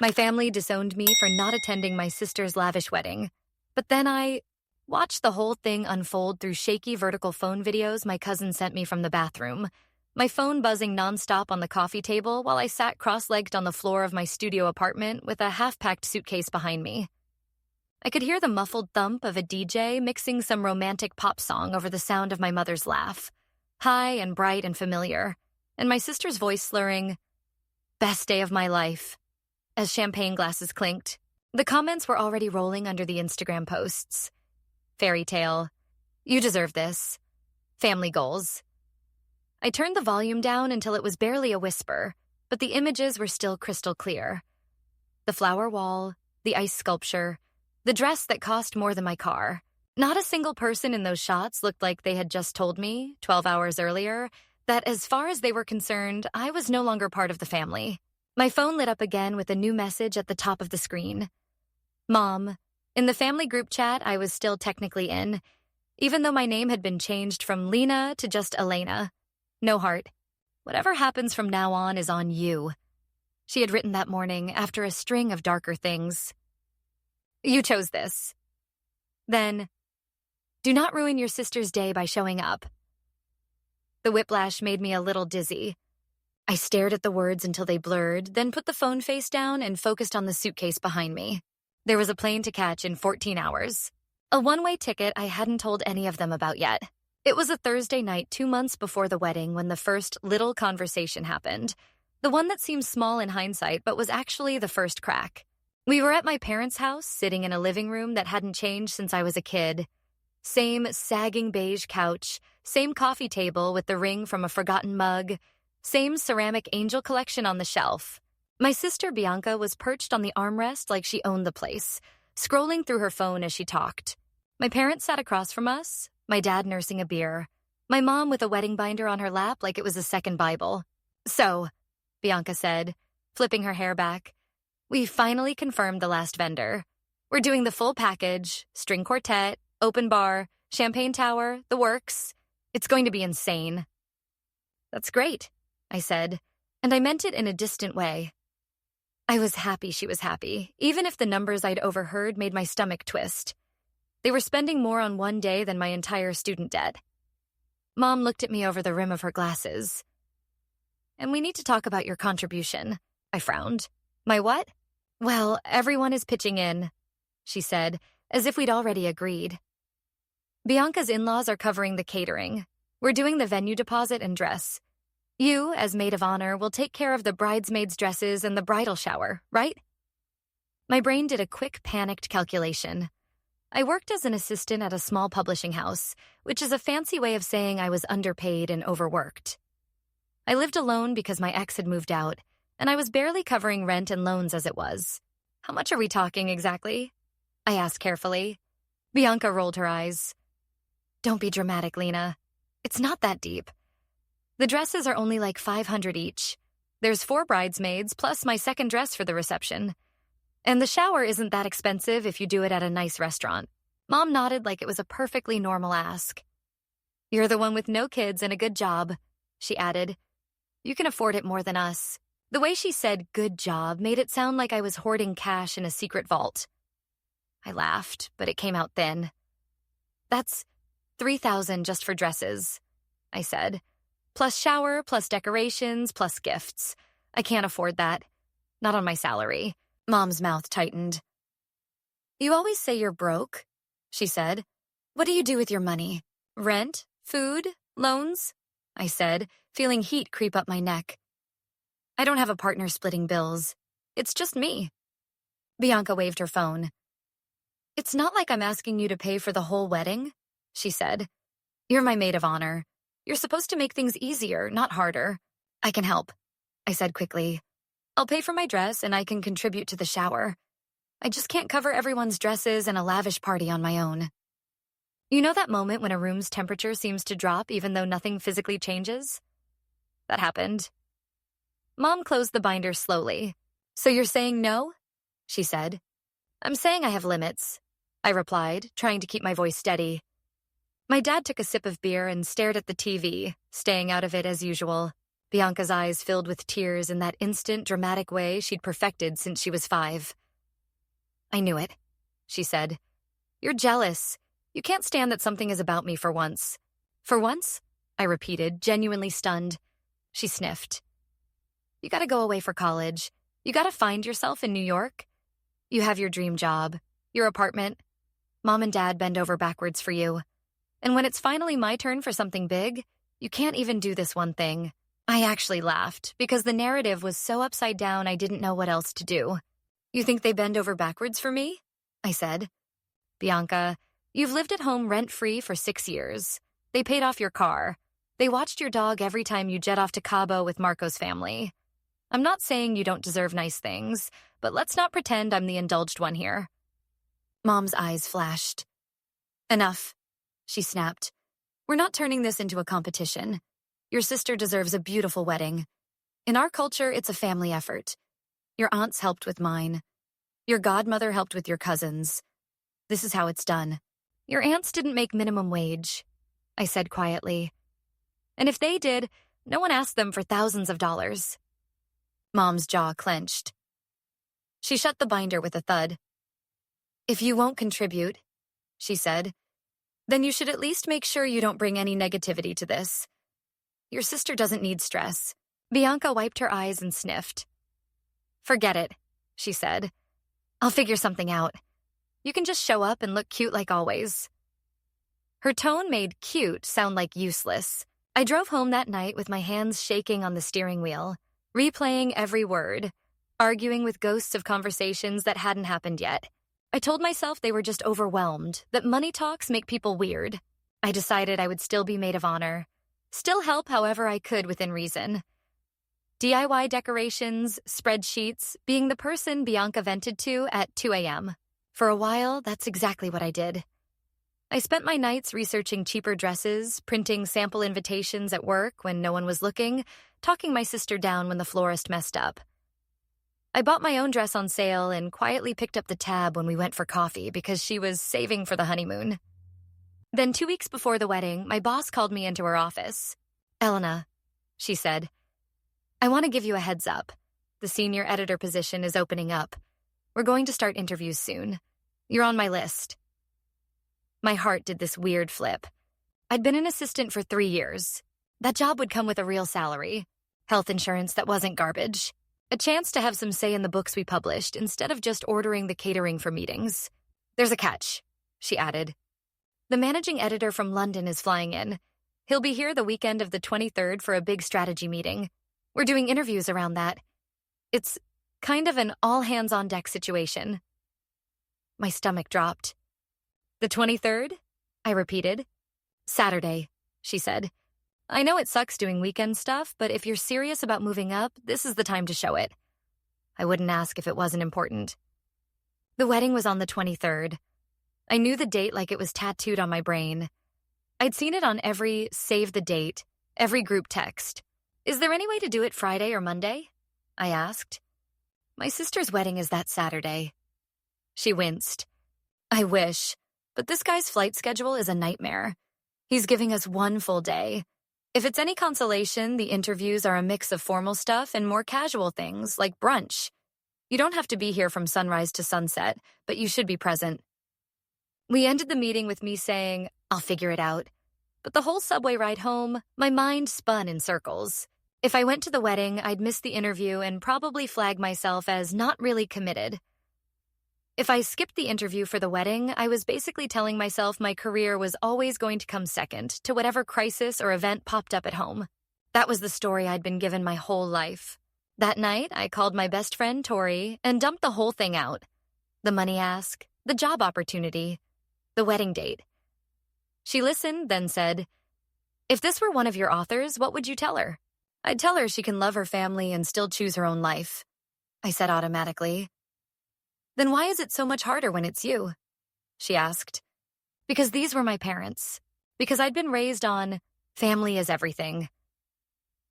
My family disowned me for not attending my sister's lavish wedding. But then I watched the whole thing unfold through shaky vertical phone videos my cousin sent me from the bathroom, my phone buzzing nonstop on the coffee table while I sat cross-legged on the floor of my studio apartment with a half-packed suitcase behind me. I could hear the muffled thump of a DJ mixing some romantic pop song over the sound of my mother's laugh, high and bright and familiar, and my sister's voice slurring, "Best day of my life," as champagne glasses clinked. The comments were already rolling under the Instagram posts. Fairy tale. You deserve this. Family goals. I turned the volume down until it was barely a whisper, but the images were still crystal clear. The flower wall, the ice sculpture, the dress that cost more than my car. Not a single person in those shots looked like they had just told me, 12 hours earlier, that as far as they were concerned, I was no longer part of the family. My phone lit up again with a new message at the top of the screen. Mom, in the family group chat I was still technically in, even though my name had been changed from Lena to just Elena. No heart. Whatever happens from now on is on you. She had written that morning after a string of darker things. You chose this. Then, do not ruin your sister's day by showing up. The whiplash made me a little dizzy. I stared at the words until they blurred, then put the phone face down and focused on the suitcase behind me. There was a plane to catch in 14 hours. A one-way ticket I hadn't told any of them about yet. It was a Thursday night 2 months before the wedding when the first little conversation happened. The one that seems small in hindsight, but was actually the first crack. We were at my parents' house, sitting in a living room that hadn't changed since I was a kid. Same sagging beige couch, same coffee table with the ring from a forgotten mug, same ceramic angel collection on the shelf. My sister Bianca was perched on the armrest like she owned the place, scrolling through her phone as she talked. My parents sat across from us, my dad nursing a beer, my mom with a wedding binder on her lap like it was a second Bible. "So," Bianca said, flipping her hair back, "we finally confirmed the last vendor. We're doing the full package, string quartet, open bar, champagne tower, the works. It's going to be insane." "That's great," I said, and I meant it in a distant way. I was happy she was happy, even if the numbers I'd overheard made my stomach twist. They were spending more on one day than my entire student debt. Mom looked at me over the rim of her glasses. "And we need to talk about your contribution," I frowned. "My what?" "Well, everyone is pitching in," she said, as if we'd already agreed. "Bianca's in-laws are covering the catering. We're doing the venue deposit and dress. You, as maid of honor, will take care of the bridesmaids' dresses and the bridal shower, right?" My brain did a quick, panicked calculation. I worked as an assistant at a small publishing house, which is a fancy way of saying I was underpaid and overworked. I lived alone because my ex had moved out, and I was barely covering rent and loans as it was. "How much are we talking exactly?" I asked carefully. Bianca rolled her eyes. "Don't be dramatic, Lena. It's not that deep. The dresses are only like $500 each. There's 4 bridesmaids, plus my second dress for the reception. And the shower isn't that expensive if you do it at a nice restaurant." Mom nodded like it was a perfectly normal ask. "You're the one with no kids and a good job," she added. "You can afford it more than us." The way she said "good job" made it sound like I was hoarding cash in a secret vault. I laughed, but it came out thin. "That's $3,000 just for dresses," I said. "Plus shower, plus decorations, plus gifts. I can't afford that. Not on my salary." Mom's mouth tightened. "You always say you're broke," she said. "What do you do with your money? Rent? Food? Loans?" I said, feeling heat creep up my neck. "I don't have a partner splitting bills. It's just me." Bianca waved her phone. "It's not like I'm asking you to pay for the whole wedding," she said. "You're my maid of honor. You're supposed to make things easier, not harder." "I can help," I said quickly. "I'll pay for my dress and I can contribute to the shower. I just can't cover everyone's dresses and a lavish party on my own." You know that moment when a room's temperature seems to drop even though nothing physically changes? That happened. Mom closed the binder slowly. "So you're saying no?" she said. "I'm saying I have limits," I replied, trying to keep my voice steady. My dad took a sip of beer and stared at the TV, staying out of it as usual. Bianca's eyes filled with tears in that instant, dramatic way she'd perfected since she was 5. "I knew it," she said. "You're jealous. You can't stand that something is about me for once." "For once?" I repeated, genuinely stunned. She sniffed. "You gotta go away for college. You gotta find yourself in New York. You have your dream job, your apartment. Mom and Dad bend over backwards for you. And when it's finally my turn for something big, you can't even do this one thing." I actually laughed because the narrative was so upside down I didn't know what else to do. "You think they bend over backwards for me?" I said. "Bianca, you've lived at home rent-free for 6 years. They paid off your car. They watched your dog every time you jet off to Cabo with Marco's family. I'm not saying you don't deserve nice things, but let's not pretend I'm the indulged one here." Mom's eyes flashed. "Enough," she snapped. "We're not turning this into a competition. Your sister deserves a beautiful wedding. In our culture, it's a family effort. Your aunts helped with mine. Your godmother helped with your cousins. This is how it's done. Your aunts didn't make minimum wage," I said quietly. "And if they did, no one asked them for thousands of dollars." Mom's jaw clenched. She shut the binder with a thud. "If you won't contribute," she said, "then you should at least make sure you don't bring any negativity to this. Your sister doesn't need stress." Bianca wiped her eyes and sniffed. "Forget it," she said. "I'll figure something out. You can just show up and look cute like always." Her tone made cute sound like useless. I drove home that night with my hands shaking on the steering wheel, replaying every word, arguing with ghosts of conversations that hadn't happened yet. I told myself they were just overwhelmed, that money talks make people weird. I decided I would still be maid of honor, still help however I could within reason. DIY decorations, spreadsheets, being the person Bianca vented to at 2 a.m. For a while, that's exactly what I did. I spent my nights researching cheaper dresses, printing sample invitations at work when no one was looking, talking my sister down when the florist messed up. I bought my own dress on sale and quietly picked up the tab when we went for coffee because she was saving for the honeymoon. Then 2 weeks before the wedding, my boss called me into her office. "Elena," she said, "I want to give you a heads up. The senior editor position is opening up. We're going to start interviews soon. You're on my list." My heart did this weird flip. I'd been an assistant for 3 years. That job would come with a real salary, health insurance that wasn't garbage, a chance to have some say in the books we published instead of just ordering the catering for meetings. "There's a catch," she added. "The managing editor from London is flying in. He'll be here the weekend of the 23rd for a big strategy meeting. We're doing interviews around that. It's kind of an all-hands-on-deck situation." My stomach dropped. "The 23rd?" I repeated. "Saturday," she said. "I know it sucks doing weekend stuff, but if you're serious about moving up, this is the time to show it." I wouldn't ask if it wasn't important. The wedding was on the 23rd. I knew the date like it was tattooed on my brain. I'd seen it on every save the date, every group text. "Is there any way to do it Friday or Monday?" I asked. "My sister's wedding is that Saturday." She winced. "I wish, but this guy's flight schedule is a nightmare. He's giving us 1 full day. If it's any consolation, the interviews are a mix of formal stuff and more casual things, like brunch. You don't have to be here from sunrise to sunset, but you should be present." We ended the meeting with me saying, "I'll figure it out." But the whole subway ride home, my mind spun in circles. If I went to the wedding, I'd miss the interview and probably flag myself as not really committed. If I skipped the interview for the wedding, I was basically telling myself my career was always going to come second to whatever crisis or event popped up at home. That was the story I'd been given my whole life. That night, I called my best friend, Tori, and dumped the whole thing out. The money ask, the job opportunity, the wedding date. She listened, then said, "If this were one of your authors, what would you tell her?" "I'd tell her she can love her family and still choose her own life," I said automatically. "Then why is it so much harder when it's you?" she asked. "Because these were my parents. Because I'd been raised on family is everything.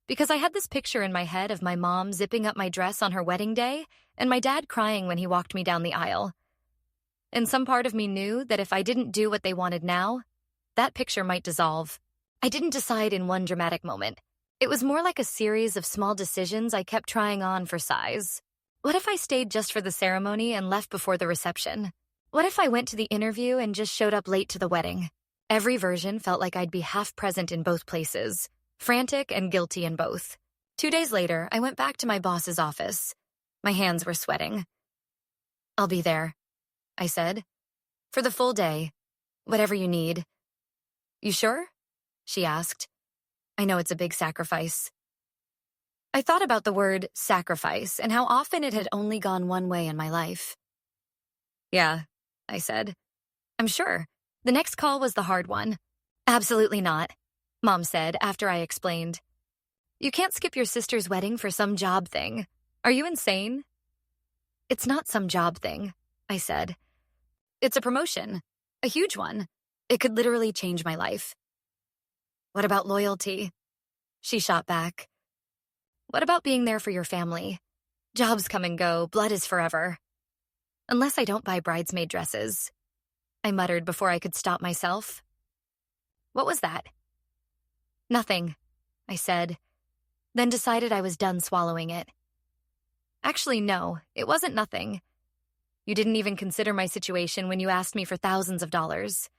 Because I had this picture in my head of my mom zipping up my dress on her wedding day and my dad crying when he walked me down the aisle. And some part of me knew that if I didn't do what they wanted now, that picture might dissolve. I didn't decide in one dramatic moment. It was more like a series of small decisions I kept trying on for size. What if I stayed just for the ceremony and left before the reception? What if I went to the interview and just showed up late to the wedding? Every version felt like I'd be half present in both places, frantic and guilty in both. 2 days later, I went back to my boss's office. My hands were sweating. "I'll be there," I said. "For the full day. Whatever you need." "You sure?" she asked. "I know it's a big sacrifice." I thought about the word sacrifice and how often it had only gone one way in my life. "Yeah," I said. "I'm sure." The next call was the hard one. "Absolutely not," Mom said after I explained. "You can't skip your sister's wedding for some job thing. Are you insane?" "It's not some job thing," I said. "It's a promotion, a huge one. It could literally change my life." "What about loyalty?" She shot back. "What about being there for your family? Jobs come and go, blood is forever." "Unless I don't buy bridesmaid dresses," I muttered before I could stop myself. "What was that?" "Nothing," I said, then decided I was done swallowing it. "Actually, no, it wasn't nothing. You didn't even consider my situation when you asked me for thousands of dollars.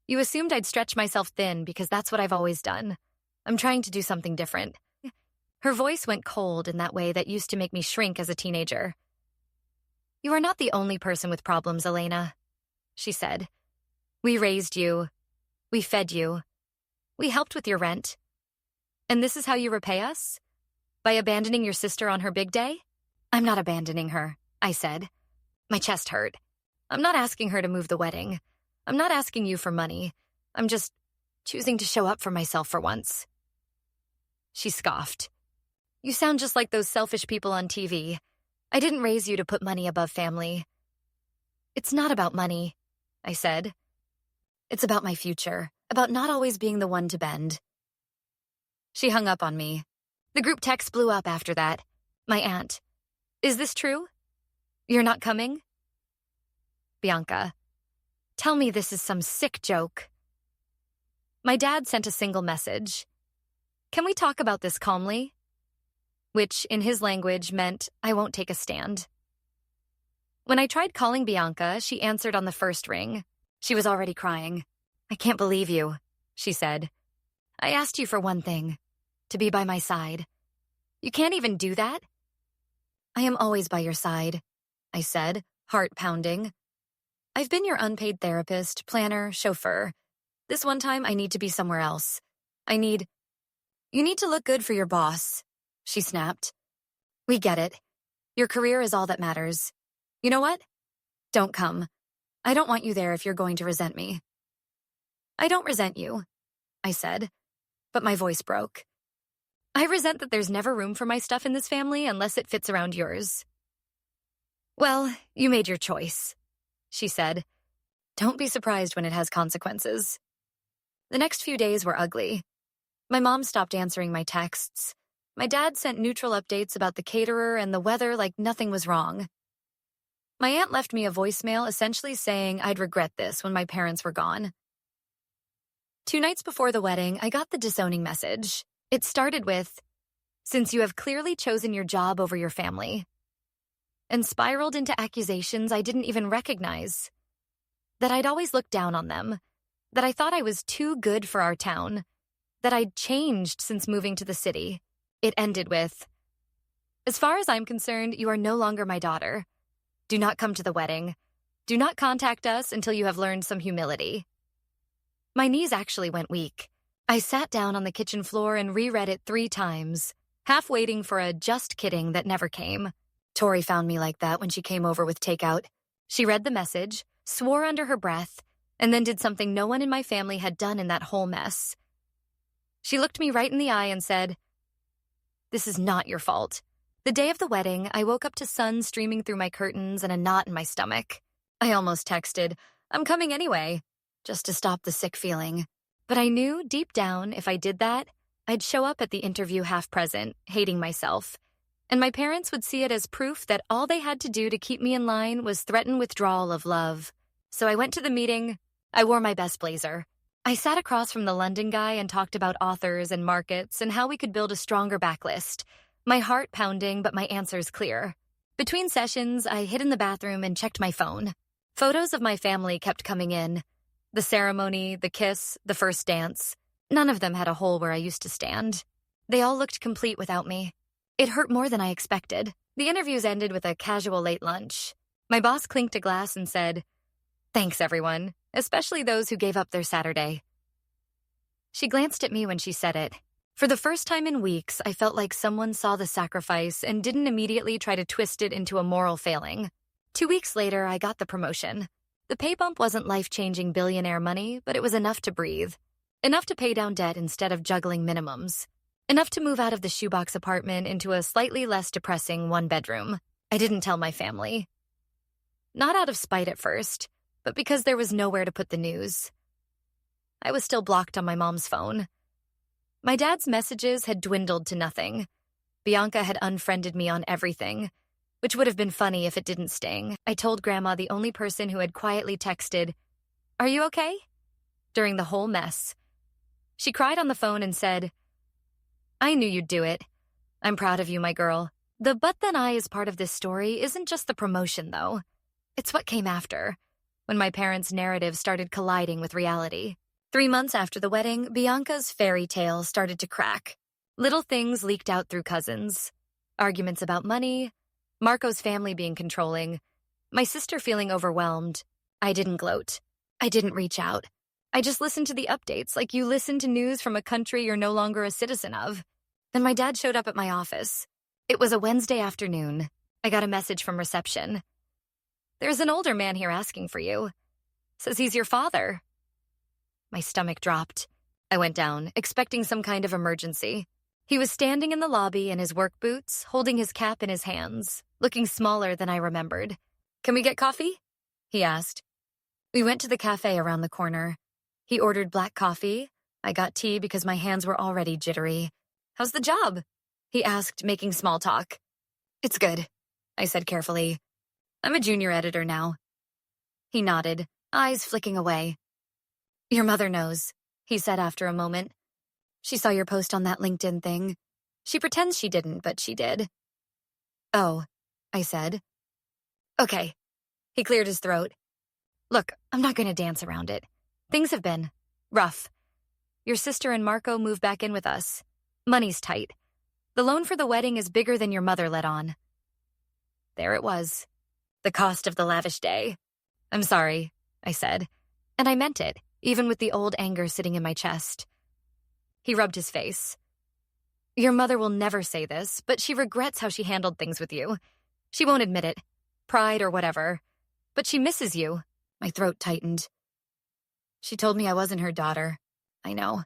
You assumed I'd stretch myself thin because that's what I've always done. I'm trying to do something different." Her voice went cold in that way that used to make me shrink as a teenager. "You are not the only person with problems, Elena," she said. "We raised you. We fed you. We helped with your rent. And this is how you repay us? By abandoning your sister on her big day?" "I'm not abandoning her," I said. My chest hurt. "I'm not asking her to move the wedding. I'm not asking you for money. I'm just choosing to show up for myself for once." She scoffed. "You sound just like those selfish people on TV. I didn't raise you to put money above family." "It's not about money," I said. "It's about my future, about not always being the one to bend." She hung up on me. The group text blew up after that. My aunt. "Is this true? You're not coming?" Bianca. "Tell me this is some sick joke." My dad sent a single message. "Can we talk about this calmly?" Which, in his language, meant I won't take a stand. When I tried calling Bianca, she answered on the first ring. She was already crying. "I can't believe you," she said. "I asked you for one thing, to be by my side. You can't even do that?" "I am always by your side," I said, heart pounding. "I've been your unpaid therapist, planner, chauffeur. This one time I need to be somewhere else. You need to look good for your boss," she snapped. "We get it. Your career is all that matters. You know what? Don't come. I don't want you there if you're going to resent me." "I don't resent you," I said, but my voice broke. "I resent that there's never room for my stuff in this family unless it fits around yours." "Well, you made your choice," she said. "Don't be surprised when it has consequences." The next few days were ugly. My mom stopped answering my texts. My dad sent neutral updates about the caterer and the weather like nothing was wrong. My aunt left me a voicemail essentially saying I'd regret this when my parents were gone. 2 nights before the wedding, I got the disowning message. It started with, "Since you have clearly chosen your job over your family," and spiraled into accusations I didn't even recognize. That I'd always looked down on them. That I thought I was too good for our town. That I'd changed since moving to the city. It ended with, "As far as I'm concerned, you are no longer my daughter. Do not come to the wedding. Do not contact us until you have learned some humility." My knees actually went weak. I sat down on the kitchen floor and reread it 3 times, half waiting for a "just kidding" that never came. Tori found me like that when she came over with takeout. She read the message, swore under her breath, and then did something no one in my family had done in that whole mess. She looked me right in the eye and said, "This is not your fault." The day of the wedding, I woke up to sun streaming through my curtains and a knot in my stomach. I almost texted, "I'm coming anyway," just to stop the sick feeling. But I knew, deep down, if I did that, I'd show up at the interview half present, hating myself. And my parents would see it as proof that all they had to do to keep me in line was threaten withdrawal of love. So I went to the meeting. I wore my best blazer. I sat across from the London guy and talked about authors and markets and how we could build a stronger backlist. My heart pounding, but my answers clear. Between sessions, I hid in the bathroom and checked my phone. Photos of my family kept coming in. The ceremony, the kiss, the first dance. None of them had a hole where I used to stand. They all looked complete without me. It hurt more than I expected. The interviews ended with a casual late lunch. My boss clinked a glass and said, "Thanks, everyone, especially those who gave up their Saturday." She glanced at me when she said it. For the first time in weeks, I felt like someone saw the sacrifice and didn't immediately try to twist it into a moral failing. 2 weeks later, I got the promotion. The pay bump wasn't life-changing billionaire money, but it was enough to breathe. Enough to pay down debt instead of juggling minimums. Enough to move out of the shoebox apartment into a slightly less depressing one-bedroom. I didn't tell my family. Not out of spite at first, but because there was nowhere to put the news. I was still blocked on my mom's phone. My dad's messages had dwindled to nothing. Bianca had unfriended me on everything, which would have been funny if it didn't sting. I told Grandma the only person who had quietly texted, "Are you okay?" during the whole mess. She cried on the phone and said, "I knew you'd do it. I'm proud of you, my girl." The "but then I" is part of this story isn't just the promotion, though. It's what came after, when my parents' narrative started colliding with reality. 3 months after the wedding, Bianca's fairy tale started to crack. Little things leaked out through cousins. Arguments about money, Marco's family being controlling, my sister feeling overwhelmed. I didn't gloat. I didn't reach out. I just listened to the updates like you listen to news from a country you're no longer a citizen of. Then my dad showed up at my office. It was a Wednesday afternoon. I got a message from reception. "There's an older man here asking for you. Says he's your father." My stomach dropped. I went down, expecting some kind of emergency. He was standing in the lobby in his work boots, holding his cap in his hands, looking smaller than I remembered. "Can we get coffee?" he asked. We went to the cafe around the corner. He ordered black coffee. I got tea because my hands were already jittery. "How's the job?" he asked, making small talk. "It's good," I said carefully. "I'm a junior editor now." He nodded, eyes flicking away. "Your mother knows," he said after a moment. "She saw your post on that LinkedIn thing. She pretends she didn't, but she did." "Oh," I said. "Okay." He cleared his throat. "Look, I'm not going to dance around it. Things have been rough. Your sister and Marco moved back in with us. Money's tight. The loan for the wedding is bigger than your mother let on." There it was. The cost of the lavish day. "I'm sorry," I said. And I meant it, even with the old anger sitting in my chest. He rubbed his face. "Your mother will never say this, but she regrets how she handled things with you. She won't admit it. Pride or whatever. But she misses you." My throat tightened. "She told me I wasn't her daughter. I know,"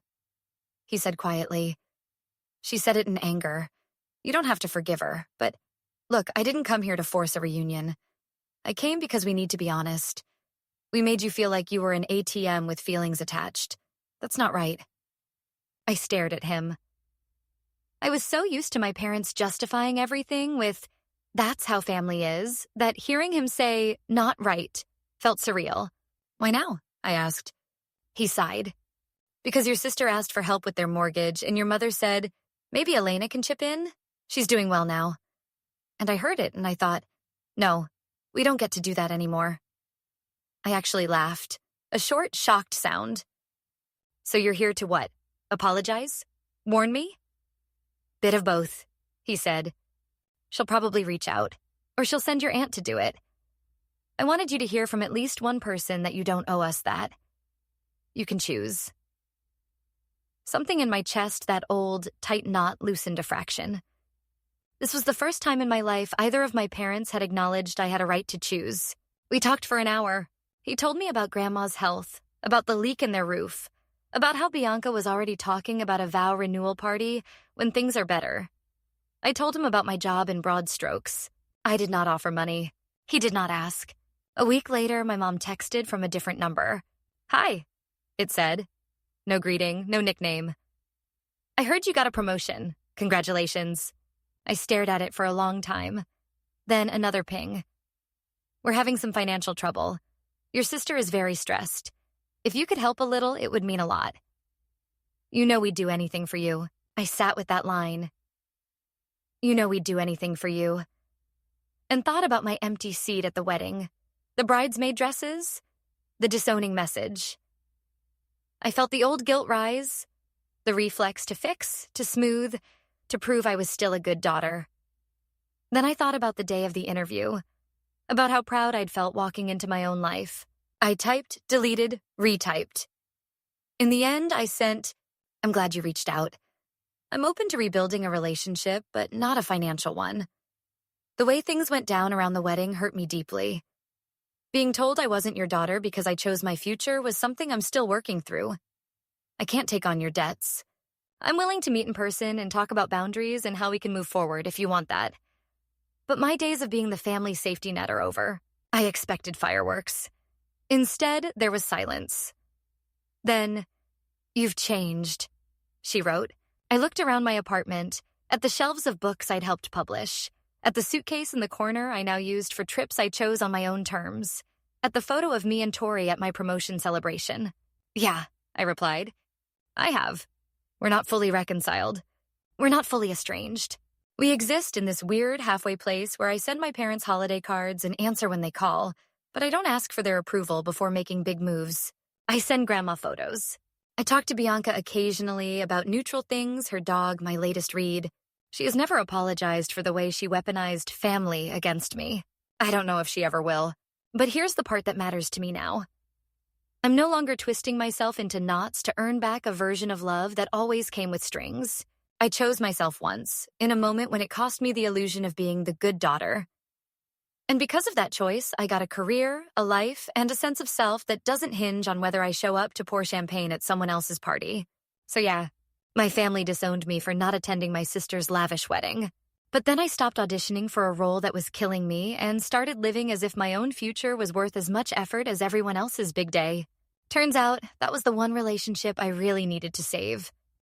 he said quietly. "She said it in anger. You don't have to forgive her, but look, I didn't come here to force a reunion. I came because we need to be honest. We made you feel like you were an ATM with feelings attached. That's not right." I stared at him. I was so used to my parents justifying everything with, "That's how family is," that hearing him say, "not right," felt surreal. "Why now?" I asked. He sighed. "Because your sister asked for help with their mortgage, and your mother said, maybe Elena can chip in? She's doing well now." And I heard it, and I thought, no, we don't get to do that anymore. I actually laughed, a short, shocked sound. "So you're here to what? Apologize? Warn me?" "Bit of both," he said. "She'll probably reach out, or she'll send your aunt to do it. I wanted you to hear from at least one person that you don't owe us that. You can choose." Something in my chest, that old, tight knot, loosened a fraction. This was the first time in my life either of my parents had acknowledged I had a right to choose. We talked for an hour. He told me about Grandma's health, about the leak in their roof, about how Bianca was already talking about a vow renewal party when things are better. I told him about my job in broad strokes. I did not offer money. He did not ask. A week later, my mom texted from a different number. "Hi," it said. No greeting, no nickname. "I heard you got a promotion. Congratulations." I stared at it for a long time. Then another ping. "We're having some financial trouble. Your sister is very stressed. If you could help a little, it would mean a lot. You know we'd do anything for you. I sat with that line. You know we'd do anything for you. And thought about my empty seat at the wedding, the bridesmaid dresses, the disowning message. I felt the old guilt rise, the reflex to fix, to smooth, to prove I was still a good daughter. Then I thought about the day of the interview, about how proud I'd felt walking into my own life. I typed, deleted, retyped. In the end, I sent, "I'm glad you reached out. I'm open to rebuilding a relationship, but not a financial one." The way things went down around the wedding hurt me deeply. Being told I wasn't your daughter because I chose my future was something I'm still working through. I can't take on your debts. I'm willing to meet in person and talk about boundaries and how we can move forward if you want that. But my days of being the family safety net are over. I expected fireworks. Instead, there was silence. Then, "You've changed," she wrote. I looked around my apartment, at the shelves of books I'd helped publish, at the suitcase in the corner I now used for trips I chose on my own terms, at the photo of me and Tori at my promotion celebration. "Yeah," I replied. "I have. We're not fully reconciled. We're not fully estranged. We exist in this weird halfway place where I send my parents holiday cards and answer when they call, but I don't ask for their approval before making big moves. I send grandma photos. I talk to Bianca occasionally about neutral things, her dog, my latest read. She has never apologized for the way she weaponized family against me. I don't know if she ever will. But here's the part that matters to me now. I'm no longer twisting myself into knots to earn back a version of love that always came with strings. I chose myself once, in a moment when it cost me the illusion of being the good daughter. And because of that choice, I got a career, a life, and a sense of self that doesn't hinge on whether I show up to pour champagne at someone else's party. So yeah, my family disowned me for not attending my sister's lavish wedding. But then I stopped auditioning for a role that was killing me and started living as if my own future was worth as much effort as everyone else's big day. Turns out, that was the one relationship I really needed to save.